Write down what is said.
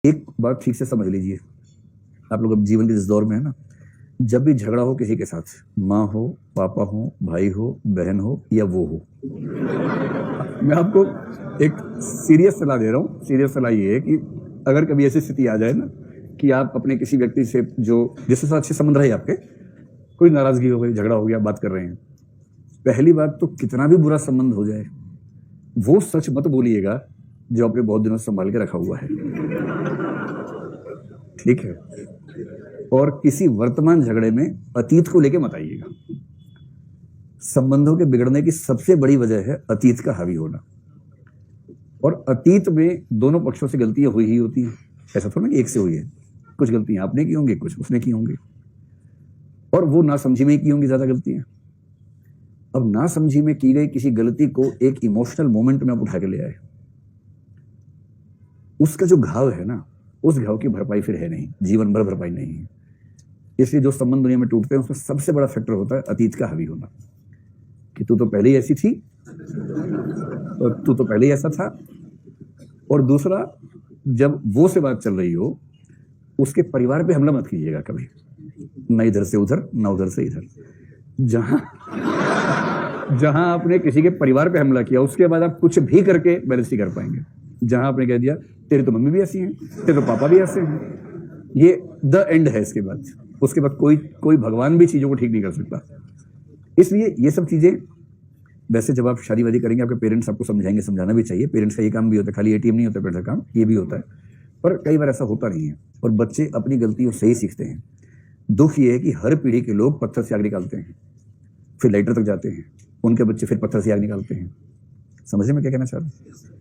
एक बात ठीक से समझ लीजिए, आप लोग अब जीवन के जिस दौर में है ना, जब भी झगड़ा हो किसी के साथ, माँ हो, पापा हो, भाई हो, बहन हो या वो हो, मैं आपको एक सीरियस सलाह दे रहा हूँ। सीरियस सलाह ये है कि अगर कभी ऐसी स्थिति आ जाए ना कि आप अपने किसी व्यक्ति से जो जिसके साथ अच्छे संबंध रहे आपके, कोई नाराजगी हो गई, झगड़ा हो गया, बात कर रहे हैं, पहली बात तो कितना भी बुरा संबंध हो जाए, वो सच मत बोलिएगा जो आपने बहुत दिनों से संभाल के रखा हुआ है, ठीक है? और किसी वर्तमान झगड़े में अतीत को लेके मत आइएगा। संबंधों के बिगड़ने की सबसे बड़ी वजह है अतीत का हावी होना, और अतीत में दोनों पक्षों से गलतियां हुई ही होती हैं। ऐसा थोड़ा कि एक से हुई है, कुछ गलतियां आपने की होंगी, कुछ उसने की होंगी, और वो नासमझी में ही की होंगी ज्यादा गलतियां। अब नासमझी में की गई किसी गलती को एक इमोशनल मोमेंट में आप उठा के ले आए, उसका जो घाव है ना, उस घाव की भरपाई फिर है नहीं, जीवन भर भरपाई नहीं है। इसलिए जो संबंध दुनिया में टूटते हैं उसमें सबसे बड़ा फैक्टर होता है अतीत का हावी होना, कि तू तो पहले ही ऐसी थी और तू तो पहले ही ऐसा था। और दूसरा, जब वो से बात चल रही हो, उसके परिवार पे हमला मत कीजिएगा कभी, ना इधर से उधर, ना उधर से इधर। जहां आपने किसी के परिवार पे हमला किया, उसके बाद आप कुछ भी करके बैलेंस नहीं कर पाएंगे। जहां आपने कह दिया तेरी तो मम्मी भी ऐसी हैं, तेरे तो पापा भी ऐसे हैं, ये द एंड है। इसके बाद उसके बाद कोई भगवान भी चीजों को ठीक नहीं कर सकता। इसलिए ये सब चीजें, वैसे जब आप शादी वादी करेंगे आपके पेरेंट्स आपको समझाएंगे, समझाना भी चाहिए। पेरेंट्स का ये काम भी होता है, खाली एटीएम नहीं होता पेरेंट्स का काम, ये भी होता है, पर कई बार ऐसा होता नहीं है और बच्चे अपनी गलतियों से ही सीखते हैं। दुख ये है कि हर पीढ़ी के लोग पत्थर से आग निकालते हैं, फिर लाइटर तक जाते हैं, उनके बच्चे फिर पत्थर से आग निकालते हैं। समझे मैं क्या कहना चाह रहा हूँ?